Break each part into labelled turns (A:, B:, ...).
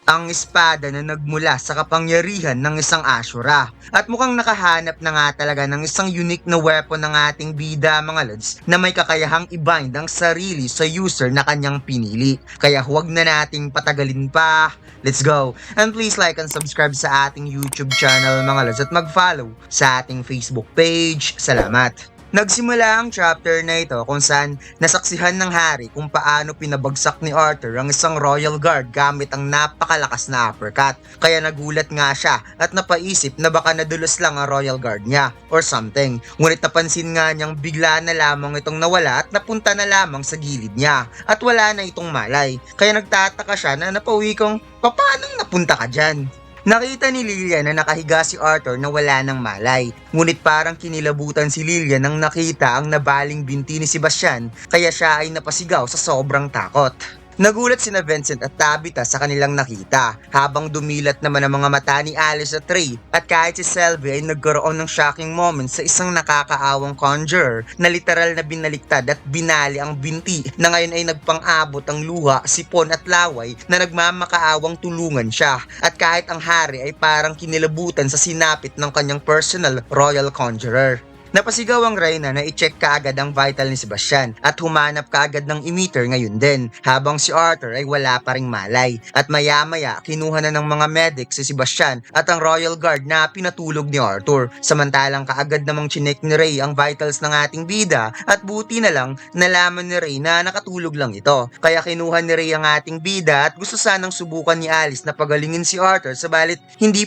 A: ang espada na nagmula sa kapangyarihan ng isang Ashura. At mukhang nakahanap na nga talaga ng isang unique na weapon ng ating bida mga lods na may kakayahang i-bind ang sarili sa user na kanyang pinili. Kaya huwag na nating patagalin pa. Let's go! And please like and subscribe sa ating YouTube channel mga lods at mag-follow sa ating Facebook page. Salamat! Nagsimula ang chapter na ito kung saan nasaksihan ng hari kung paano pinabagsak ni Arthur ang isang royal guard gamit ang napakalakas na uppercut. Kaya nagulat nga siya at napaisip na baka nadulos lang ang royal guard niya or something. Ngunit napansin nga niyang bigla na lamang itong nawala at napunta na lamang sa gilid niya at wala na itong malay. Kaya nagtataka siya na napauwi kong, paano napunta ka dyan? Nakita ni Lilian na nakahiga si Arthur na wala ng malay. Ngunit parang kinilabutan si Lilian nang nakita ang nabaling binti ni Sebastian kaya siya ay napasigaw sa sobrang takot. Nagulat sina Vincent at Tabitha sa kanilang nakita habang dumilat naman ang mga mata ni Alice at Ray at kahit si Selby ay nagkaroon ng shocking moment sa isang nakakaawang conjurer na literal na binaliktad at binali ang binti na ngayon ay nagpang-abot ang luha, sipon at laway na nagmamakaawang tulungan siya at kahit ang hari ay parang kinilabutan sa sinapit ng kanyang personal royal conjurer. Napasigaw ang Reyna na i-check kaagad ang vital ni Sebastian at humanap kaagad ng emitter ngayon din habang si Arthur ay wala pa ring malay at maya-maya kinuha na ng mga medic si Sebastian at ang royal guard na pinatulog ni Arthur samantalang kaagad namang chinek ni Ray ang vitals ng ating bida at buti na lang nalaman ni Ray na nakatulog lang ito kaya kinuha ni Ray ang ating bida at gusto sanang subukan ni Alice na pagalingin si Arthur sabalit hindi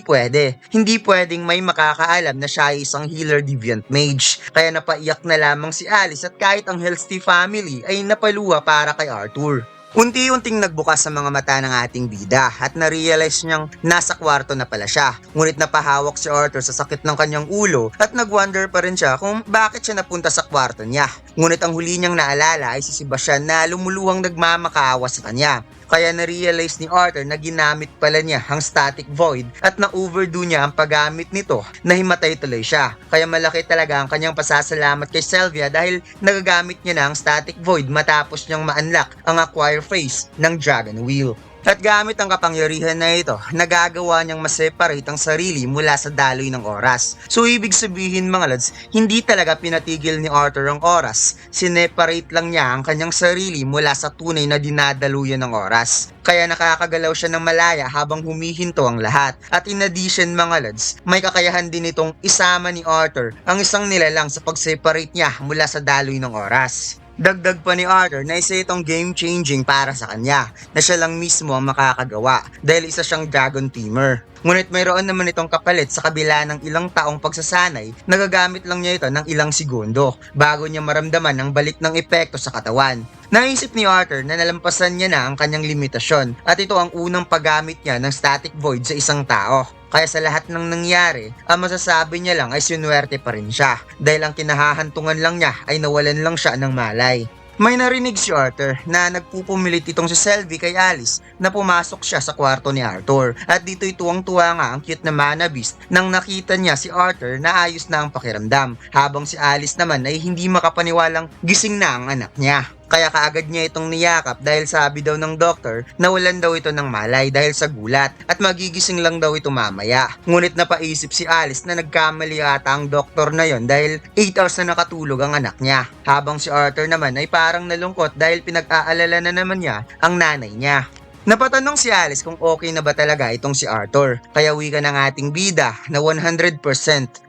A: pwedeng may makakaalam na siya ay isang healer deviant mage. Kaya napaiyak na lamang si Alice at kahit ang Healthy family ay napaluha para kay Arthur. Unti-unting nagbukas sa mga mata ng ating bida at na-realize niyang nasa kwarto na pala siya. Ngunit napahawak si Arthur sa sakit ng kanyang ulo at nag-wonder pa rin siya kung bakit siya napunta sa kwarto niya. Ngunit ang huli niyang naalala ay si Sebastian na lumuluhang nagmamakaawa sa kanya. Kaya na-realize ni Arthur na ginamit pala niya ang static void at na-overdue niya ang paggamit nito na himatay tuloy siya. Kaya malaki talaga ang kanyang pasasalamat kay Sylvia dahil nagagamit niya na ang static void matapos niyang ma-unlock ang acquire phase ng Dragon Wheel. At gamit ang kapangyarihan na ito, nagagawa niyang ma-separate ang sarili mula sa daloy ng oras. So ibig sabihin mga lads, hindi talaga pinatigil ni Arthur ang oras. Sineparate lang niya ang kanyang sarili mula sa tunay na dinadaluyan ng oras. Kaya nakakagalaw siya ng malaya habang humihinto ang lahat. At in addition mga lads, may kakayahan din itong isama ni Arthur ang isang nilalang sa pag-separate niya mula sa daloy ng oras. Dagdag pa ni Arthur na isa itong game-changing para sa kanya na siya lang mismo ang makakagawa dahil isa siyang dragon tamer. Ngunit mayroon naman itong kapalit sa kabila ng ilang taong pagsasanay, nagagamit lang niya ito ng ilang segundo bago niya maramdaman ang balik ng epekto sa katawan. Naisip ni Arthur na nalampasan niya na ang kanyang limitasyon at ito ang unang paggamit niya ng static void sa isang tao. Kaya sa lahat ng nangyari, ang masasabi niya lang ay sinuwerte pa rin siya dahil ang kinahahantungan lang niya ay nawalan lang siya ng malay. May narinig si Arthur na nagpupumilit itong si Selby kay Alice na pumasok siya sa kwarto ni Arthur at dito'y tuwang-tuwa nga ang cute na mana beast nang nakita niya si Arthur na ayos na ang pakiramdam habang si Alice naman ay hindi makapaniwalang gising na ang anak niya. Kaya kaagad niya itong niyakap dahil sabi daw ng doktor na walan daw ito ng malay dahil sa gulat at magigising lang daw ito mamaya. Ngunit napaisip si Alice na nagkamali ata ang doktor na yon dahil 8 hours na nakatulog ang anak niya. Habang si Arthur naman ay parang nalungkot dahil pinag-aalala na naman niya ang nanay niya. Napatanong si Alice kung okay na ba talaga itong si Arthur. Kaya wika ng ating bida na 100%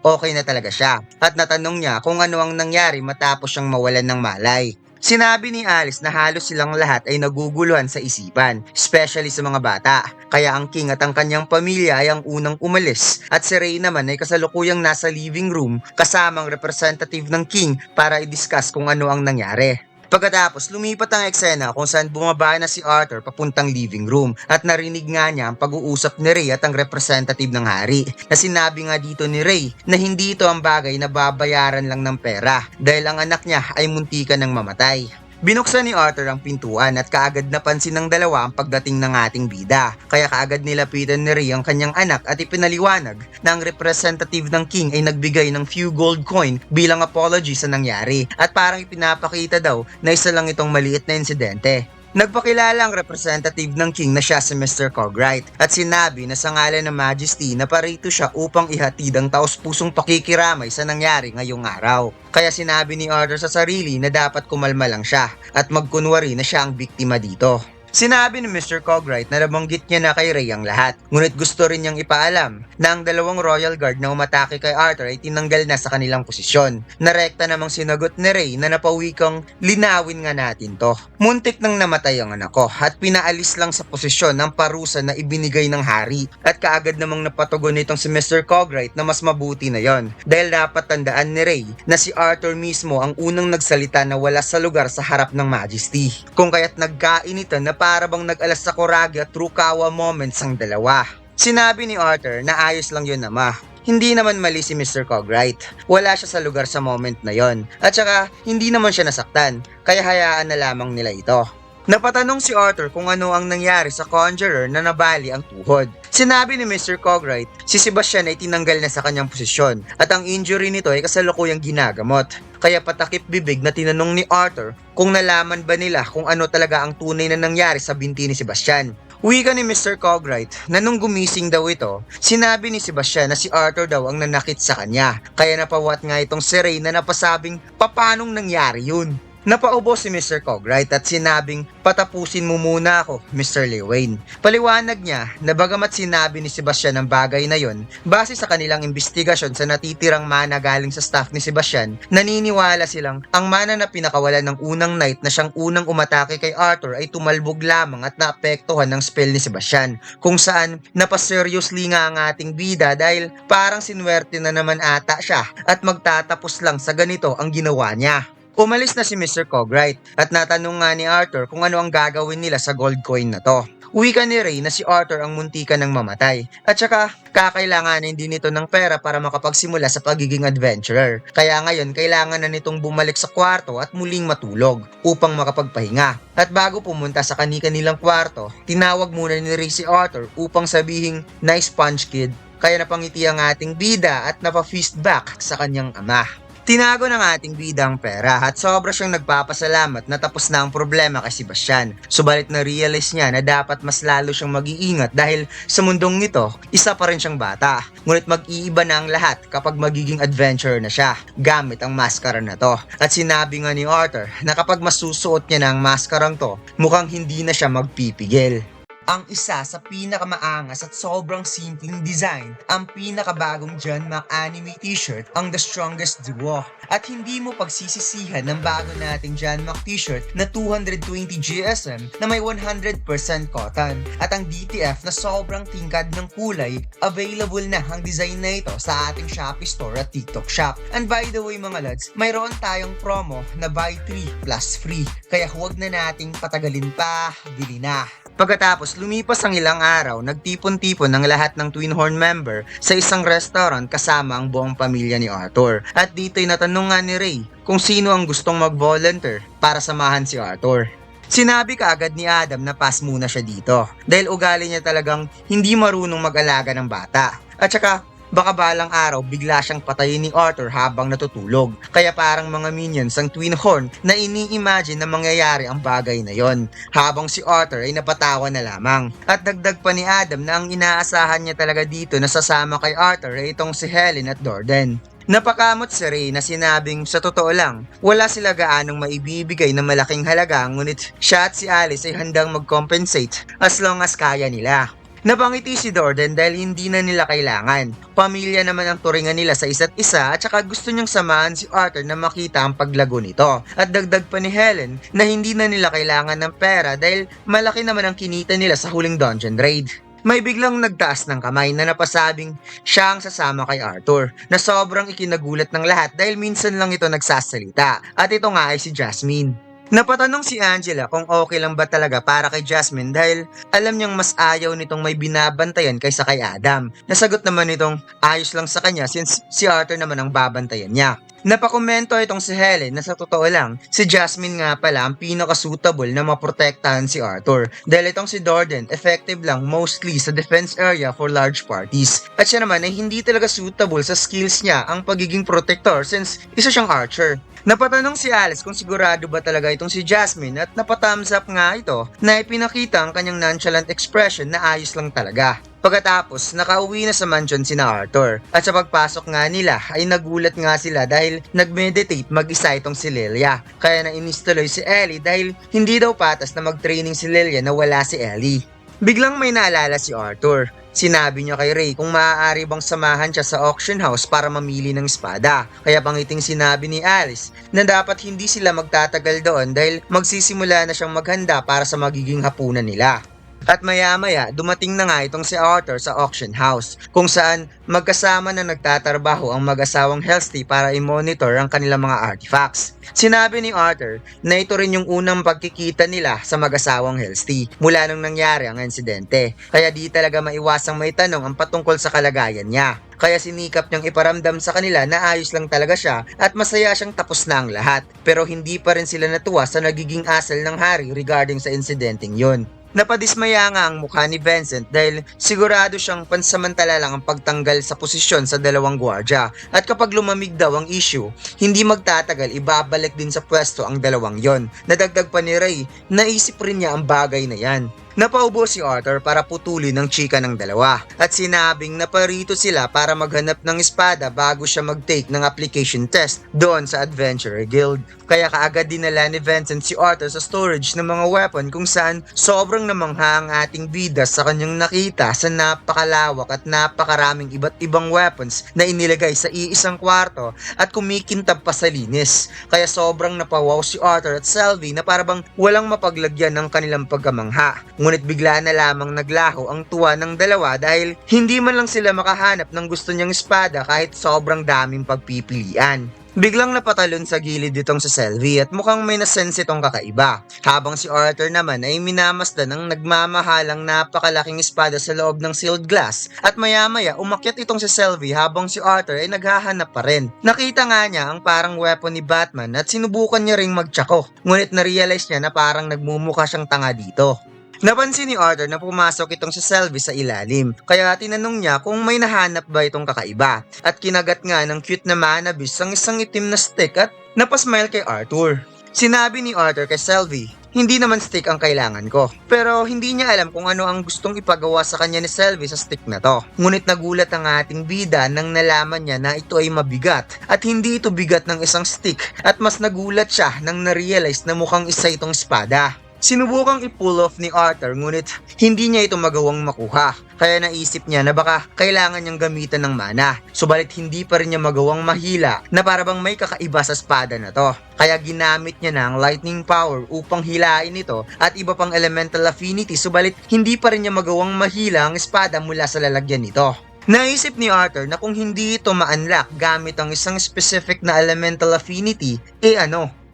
A: okay na talaga siya. At natanong niya kung ano ang nangyari matapos siyang mawalan ng malay. Sinabi ni Alice na halos silang lahat ay naguguluhan sa isipan, especially sa mga bata. Kaya ang King at ang kanyang pamilya ay ang unang umalis at si Ray naman ay kasalukuyang nasa living room kasamang representative ng King para i-discuss kung ano ang nangyari. Pagkatapos, lumipat ang eksena kung saan bumaba na si Arthur papuntang living room at narinig nga niya ang pag-uusap ni Ray at ang representative ng hari na sinabi nga dito ni Ray na hindi ito ang bagay na babayaran lang ng pera dahil ang anak niya ay muntikan ng mamatay. Binuksan ni Arthur ang pintuan at kaagad napansin ng dalawa ang pagdating ng ating bida. Kaya kaagad nilapitan ni Ray ang kanyang anak at ipinaliwanag na ang representative ng King ay nagbigay ng few gold coin bilang apology sa nangyari at parang ipinapakita daw na isa lang itong maliit na insidente. Nagpakilala ang representative ng King na siya si Mr. Cogright at sinabi na sa ngalan ng Majesty na parito siya upang ihatid ang taos-pusong pakikiramay sa nangyari ngayong araw. Kaya sinabi ni Arthur sa sarili na dapat kumalma lang siya at magkunwari na siya ang biktima dito. Sinabi ni Mr. Cogright na nabanggit niya na kay Ray ang lahat, ngunit gusto rin niyang ipaalam na ang dalawang Royal Guard na umatake kay Arthur ay tinanggal na sa kanilang posisyon. Narekta namang sinagot ni Ray na napawikang linawin nga natin to. Muntik nang namatay ang anak ko at pinaalis lang sa posisyon ng parusa na ibinigay ng hari. At kaagad namang napatugon nitong si Mr. Cogright na mas mabuti na yon dahil dapat tandaan ni Ray na si Arthur mismo ang unang nagsalita na wala sa lugar sa harap ng Majesty. Kung kaya't nagkainitan na para bang nag-alas sa Kuragi at Rukawa moments ang dalawa. Sinabi ni Arthur na ayos lang yun ama. Hindi naman mali si Mr. Cogright. Wala siya sa lugar sa moment na yon. At saka hindi naman siya nasaktan. Kaya hayaan na lamang nila ito. Napatanong si Arthur kung ano ang nangyari sa Conjurer na nabali ang tuhod. Sinabi ni Mr. Cogright, si Sebastian ay tinanggal na sa kanyang posisyon at ang injury nito ay kasalukuyang ginagamot. Kaya patakip bibig na tinanong ni Arthur kung nalaman ba nila kung ano talaga ang tunay na nangyari sa binti ni Sebastian. Wika ni Mr. Cogright na nung gumising daw ito, sinabi ni Sebastian na si Arthur daw ang nanakit sa kanya. Kaya napawat nga itong si Ray na napasabing papanong nangyari yun. Napaubo si Mr. Cogright at sinabing patapusin mo muna ako, Mr. Lewayne. Paliwanag niya na bagamat sinabi ni Sebastian ang bagay na yon, base sa kanilang investigasyon sa natitirang mana galing sa staff ni Sebastian, naniniwala silang ang mana na pinakawalan ng unang night na siyang unang umatake kay Arthur ay tumalbog lamang at naapektuhan ng spell ni Sebastian, kung saan napaseryously nga ang ating bida dahil parang sinwerte na naman ata siya at magtatapos lang sa ganito ang ginawa niya. Umalis na si Mr. Cogright at natanong nga ni Arthur kung ano ang gagawin nila sa gold coin na to. Wika ni Ray na si Arthur ang muntika ng mamatay at saka kakailanganin din nito ng pera para makapagsimula sa pagiging adventurer. Kaya ngayon kailangan na nitong bumalik sa kwarto at muling matulog upang makapagpahinga. At bago pumunta sa kani-kanilang kwarto, tinawag muna ni Ray si Arthur upang sabihing nice punch kid. Kaya napangiti ang ating bida at napafist back sa kanyang ama. Tinago ng ating bida ang pera at sobra siyang nagpapasalamat na tapos na ang problema kay Sebastian. Subalit na-realize niya na dapat mas lalo siyang mag-iingat dahil sa mundong ito, isa pa rin siyang bata. Ngunit mag-iiba na ang lahat kapag magiging adventurer na siya gamit ang maskara na to. At sinabi nga ni Arthur na kapag masusuot niya na ang maskarang to, mukhang hindi na siya magpipigil. Ang isa sa pinakamaangas at sobrang simpleng design, ang pinakabagong John Mac anime t-shirt, ang The Strongest Duo. At hindi mo pagsisisihan ng bago nating John Mac t-shirt na 220 GSM na may 100% cotton. At ang DTF na sobrang tingkad ng kulay, available na ang design na ito sa ating Shopee Store at TikTok Shop. And by the way mga lads, mayroon tayong promo na buy 3 plus free. Kaya huwag na nating patagalin pa, bili na. Pagkatapos lumipas ang ilang araw, nagtipon-tipon ng lahat ng Twin Horn member sa isang restaurant kasama ang buong pamilya ni Arthur. At dito'y natanong nga ni Ray kung sino ang gustong mag-volunteer para samahan si Arthur. Sinabi kaagad ni Adam na pass muna siya dito dahil ugali niya talagang hindi marunong mag-alaga ng bata. At saka baka balang araw bigla siyang patayin ni Arthur habang natutulog. Kaya parang mga minions ang Twin Horn na ini-imagine na mangyayari ang bagay na yon. Habang si Arthur ay napatawa na lamang. At dagdag pa ni Adam na ang inaasahan niya talaga dito na sasama kay Arthur ay itong si Helen at Dorden. Napakamot si Ray na sinabing sa totoo lang, wala sila gaanong maibibigay na malaking halaga ngunit siya at si Alice ay handang mag-compensate as long as kaya nila. Napangiti si Dorden dahil hindi na nila kailangan. Pamilya naman ang turingan nila sa isa't isa at saka gusto niyang samahan si Arthur na makita ang paglago nito. At dagdag pa ni Helen na hindi na nila kailangan ng pera dahil malaki naman ang kinita nila sa huling dungeon raid. May biglang nagtaas ng kamay na napasabing siya ang sasama kay Arthur na sobrang ikinagulat ng lahat dahil minsan lang ito nagsasalita at ito nga ay si Jasmine. Napatanong si Angela kung okay lang ba talaga para kay Jasmine dahil alam niyang mas ayaw nitong may binabantayan kaysa kay Adam. Nasagot naman nitong ayos lang sa kanya since si Arthur naman ang babantayan niya. Napakomento itong si Helen na sa totoo lang, si Jasmine nga pala ang pinaka-suitable na maprotektahan si Arthur. Dahil itong si Jordan, effective lang mostly sa defense area for large parties. At siya naman ay hindi talaga suitable sa skills niya ang pagiging protector since isa siyang archer. Napatanong si Alice kung sigurado ba talaga itong si Jasmine at napathumbs up nga ito na ipinakita ang kanyang nonchalant expression na ayos lang talaga. Pagkatapos, nakauwi na sa mansion sina Arthur. At sa pagpasok nga nila ay nagulat nga sila dahil nag-meditate mag-isa itong si Lilia. Kaya nainis tuloy si Ellie dahil hindi daw patas na mag-training si Lilia na wala si Ellie. Biglang may naalala si Arthur. Sinabi niya kay Ray kung maaari bang samahan siya sa auction house para mamili ng espada. Kaya pangiting sinabi ni Alice na dapat hindi sila magtatagal doon dahil magsisimula na siyang maghanda para sa magiging hapunan nila. At maya-maya, dumating na nga itong si Arthur sa auction house, kung saan magkasama na nagtatrabaho ang mag-asawang Helsty para i-monitor ang kanilang mga artifacts. Sinabi ni Arthur na ito rin yung unang pagkikita nila sa mag-asawang Helsty mula nung nangyari ang insidente, kaya di talaga maiwasang may tanong ang patungkol sa kalagayan niya. Kaya sinikap niyang iparamdam sa kanila na ayos lang talaga siya at masaya siyang tapos na ang lahat. Pero hindi pa rin sila natuwa sa nagiging asal ng hari regarding sa insidenteng yun. Napadismaya nga ang mukha ni Vincent dahil sigurado siyang pansamantala lang ang pagtanggal sa posisyon sa dalawang gwardya at kapag lumamig daw ang issue, hindi magtatagal ibabalik din sa pwesto ang dalawang yon. Nadagdag pa ni Ray, naisip rin niya ang bagay na yan. Napaubo si Arthur para putulin ang chika ng dalawa at sinabing naparito sila para maghanap ng espada bago siya mag-take ng application test doon sa Adventurer Guild. Kaya kaagad dinala ni Vincent si Arthur sa storage ng mga weapon kung saan sobrang namangha ang ating bida sa kanyang nakita sa napakalawak at napakaraming iba't ibang weapons na inilagay sa iisang kwarto at kumikintab pa sa linis. Kaya sobrang napawaw si Arthur at Selby na parabang walang mapaglagyan ng kanilang pagkamangha. Ngunit bigla na lamang naglaho ang tuwa ng dalawa dahil hindi man lang sila makahanap ng gusto niyang espada kahit sobrang daming pagpipilian. Biglang napatalon sa gilid itong sa Selby at mukhang may nasense itong kakaiba. Habang si Arthur naman ay minamasdan ng nagmamahalang napakalaking espada sa loob ng sealed glass at maya-maya umakyat itong si Selby habang si Arthur ay naghahanap pa rin. Nakita nga niya ang parang weapon ni Batman at sinubukan niya ring magtsako. Ngunit na-realize niya na parang nagmumukha siyang tanga dito. Napansin ni Arthur na pumasok itong si Selby sa ilalim, kaya tinanong niya kung may nahanap ba itong kakaiba. At kinagat nga ng cute na manabis ang isang itim na stick at napasmile kay Arthur. Sinabi ni Arthur kay Selby, hindi naman stick ang kailangan ko. Pero hindi niya alam kung ano ang gustong ipagawa sa kanya ni Selby sa stick na to. Ngunit nagulat ang ating bida nang nalaman niya na ito ay mabigat at hindi ito bigat ng isang stick at mas nagulat siya nang na-realize na mukhang isa itong espada. Sinubukang i-pull off ni Arthur ngunit hindi niya ito magawang makuha. Kaya naisip niya na baka kailangan niyang gamitan ng mana. Subalit hindi pa rin niya magawang mahila na parabang may kakaiba sa espada na to. Kaya ginamit niya na ang lightning power upang hilain ito at iba pang elemental affinity subalit hindi pa rin niya magawang mahila ang espada mula sa lalagyan nito. Naisip ni Arthur na kung hindi ito ma-unlock gamit ang isang specific na elemental affinity,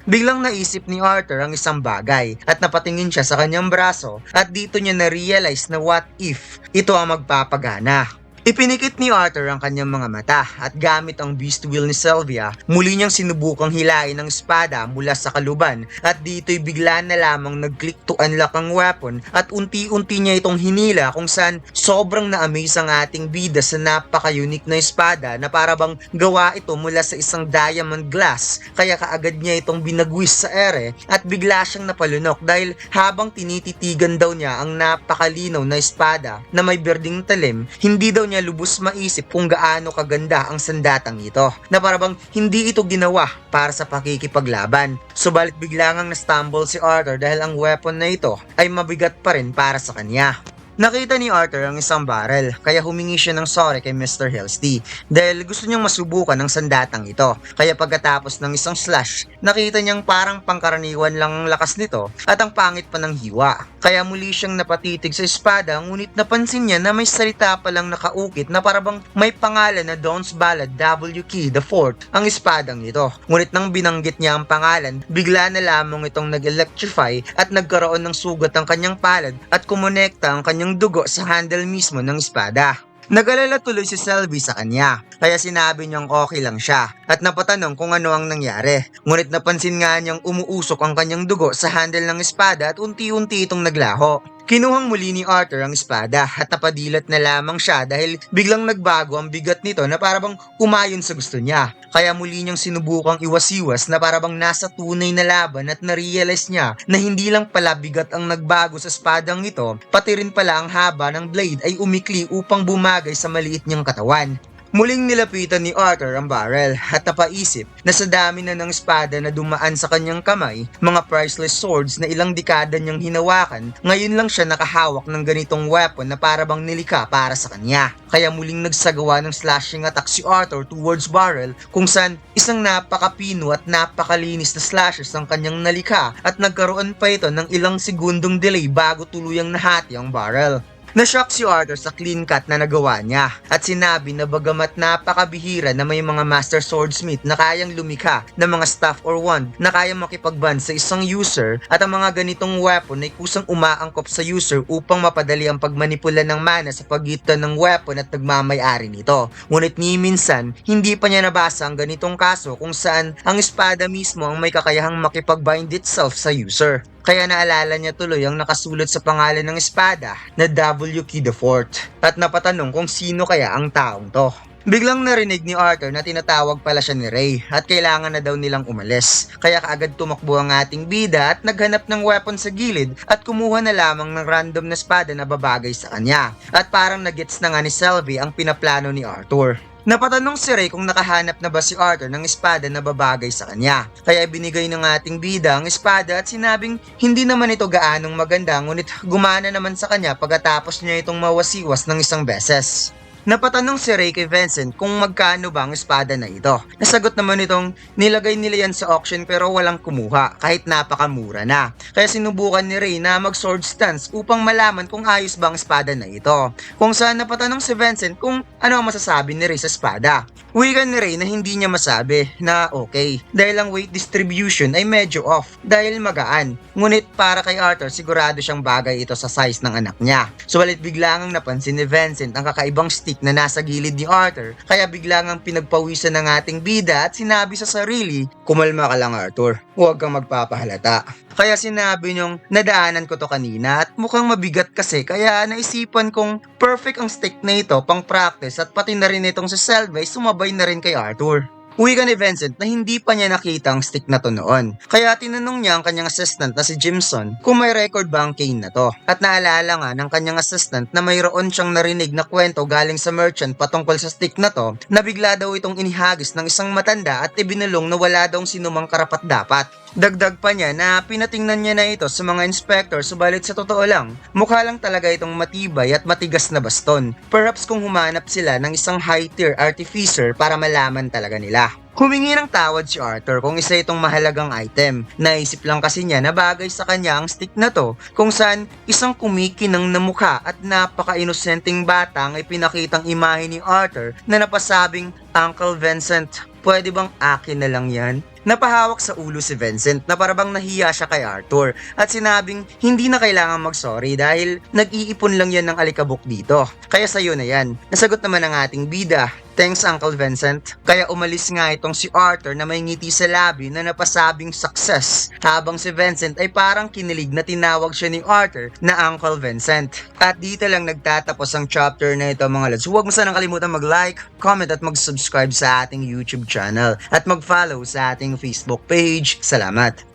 A: biglang naisip ni Arthur ang isang bagay at napatingin siya sa kanyang braso at dito niya na-realize na what if ito ang magpapagana. Ipinikit ni Arthur ang kanyang mga mata at gamit ang beast wheel ni Sylvia, muli niyang sinubukang hilain ang espada mula sa kaluban at dito'y bigla na lamang nag-click to unlock ang weapon at unti-unti niya itong hinila kung saan sobrang na-amaze ang ating bida sa napaka-unique na espada na parabang gawa ito mula sa isang diamond glass kaya kaagad niya itong binagwis sa ere at bigla siyang napalunok dahil habang tinititigan daw niya ang napakalinaw na espada na may berding talim, hindi daw niya lubos maisip kung gaano kaganda ang sandatang ito na parabang hindi ito ginawa para sa pakikipaglaban. Subalit bigla ngang na-stumble si Arthur dahil ang weapon na ito ay mabigat pa rin para sa kanya. Nakita ni Arthur ang isang barrel kaya humingi siya ng sorry kay Mr. Helsty dahil gusto niyang masubukan ang sandatang ito. Kaya pagkatapos ng isang slash, nakita niyang parang pangkaraniwan lang ang lakas nito at ang pangit pa ng hiwa. Kaya muli siyang napatitig sa espada ngunit napansin niya na may salita palang nakaukit na parabang may pangalan na Dawn's Ballad W. Key IV ang espadang ito. Ngunit nang binanggit niya ang pangalan, bigla na lamang itong nag-electrify at nagkaroon ng sugat ang kanyang palad at kumonekta ang kanyang dugo sa handle mismo ng espada. Nag-alala tuloy si Selby sa kanya, kaya sinabi niyang okay lang siya at napatanong kung ano ang nangyari. Ngunit napansin nga niyang umuusok ang kanyang dugo sa handle ng espada at unti-unti itong naglaho. Kinuhang muli ni Arthur ang espada at napadilat na lamang siya dahil biglang nagbago ang bigat nito na parabang umayon sa gusto niya. Kaya muli niyang sinubukang iwas-iwas na parabang nasa tunay na laban at narealize niya na hindi lang pala bigat ang nagbago sa espadang ito, pati rin pala ang haba ng blade ay umikli upang bumagay sa maliit niyang katawan. Muling nilapitan ni Arthur ang barrel at napaisip na sa dami na ng espada na dumaan sa kanyang kamay, mga priceless swords na ilang dekada niyang hinawakan, ngayon lang siya nakahawak ng ganitong weapon na parabang nilikha para sa kanya. Kaya muling nagsagawa ng slashing attack si Arthur towards barrel kung saan isang napakapino at napakalinis na slashes ang kanyang nalikha at nagkaroon pa ito ng ilang segundong delay bago tuluyang nahati ang barrel. Nashock si Arthur sa clean cut na nagawa niya at sinabi na bagamat napakabihira na may mga master swordsmith na kayang lumikha ng mga staff or wand na kayang makipagban sa isang user at ang mga ganitong weapon ay kusang umaangkop sa user upang mapadali ang pagmanipula ng mana sa pagitan ng weapon at nagmamay-ari nito. Ngunit ni minsan, hindi pa niya nabasa ang ganitong kaso kung saan ang espada mismo ang may kakayahang makipagbind itself sa user. Kaya naalala niya tuloy ang nakasulat sa pangalan ng espada na W. Key IV at napatanong kung sino kaya ang taong to. Biglang narinig ni Arthur na tinatawag pala siya ni Ray at kailangan na daw nilang umalis. Kaya kaagad tumakbo ang ating bida at naghanap ng weapon sa gilid at kumuha na lamang ng random na espada na babagay sa kanya. At parang nagets na nga ni Selby ang pinaplano ni Arthur. Napatanong si Ray kung nakahanap na ba si Arthur ng espada na babagay sa kanya. Kaya binigay ng ating bida ang espada at sinabing hindi naman ito gaanong maganda ngunit gumana naman sa kanya pagkatapos niya itong mawasiwas ng isang beses. Napatanong si Ray kay Vincent kung magkano ba ang espada na ito. Nasagot naman itong nilagay nila yan sa auction pero walang kumuha kahit napakamura na. Kaya sinubukan ni Ray na mag sword stance upang malaman kung ayos ba ang espada na ito. Kung saan napatanong si Vincent kung ano ang masasabi ni Ray sa espada. Wigan ni Ray na hindi niya masabi na okay dahil ang weight distribution ay medyo off dahil magaan. Ngunit para kay Arthur sigurado siyang bagay ito sa size ng anak niya. Subalit biglang napansin ni Vincent ang kakaibang stick na nasa gilid ni Arthur kaya biglang ang pinagpawisan ng ating bida at sinabi sa sarili, kumalma ka lang Arthur, huwag kang magpapahalata. Kaya sinabi niyong nadaanan ko to kanina at mukhang mabigat kasi kaya naisipan kong perfect ang stick na ito pang practice at pati na rin itong si Selby sumabay na rin kay Arthur. Uwi ka ni Vincent na hindi pa niya nakita ang stick na to noon. Kaya tinanong niya ang kanyang assistant na si Jimson kung may record ba ang cane na to. At naalala nga ng kanyang assistant na mayroon siyang narinig na kwento galing sa merchant patungkol sa stick na to na bigla daw itong inihagis ng isang matanda at ibinulong na wala daw sinumang karapat-dapat. Dagdag pa niya na pinatingnan niya na ito sa mga inspector subalit sa totoo lang, mukha lang talaga itong matibay at matigas na baston. Perhaps kung humanap sila ng isang high-tier artificer para malaman talaga nila. Humingi ng tawad si Arthur kung isa itong mahalagang item. Naisip lang kasi niya na bagay sa kanya ang stick na to kung saan isang kumikinang na mukha at napaka-inosenteng bata ang ipinakitang imahe ni Arthur na napasabing, Uncle Vincent, pwede bang akin na lang yan? Napahawak sa ulo si Vincent na parabang nahiya siya kay Arthur at sinabing hindi na kailangan mag-sorry dahil nag-iipon lang yan ng alikabok dito. Kaya sa'yo na yan. Nasagot naman ng ating bida. Thanks Uncle Vincent. Kaya umalis nga itong si Arthur na may ngiti sa labi na napasabing success habang si Vincent ay parang kinilig na tinawag siya ni Arthur na Uncle Vincent. At dito lang nagtatapos ang chapter na ito mga lads. Huwag mo sanang kalimutan mag-like, comment at mag-subscribe sa ating YouTube channel at mag-follow sa ating Facebook page. Salamat!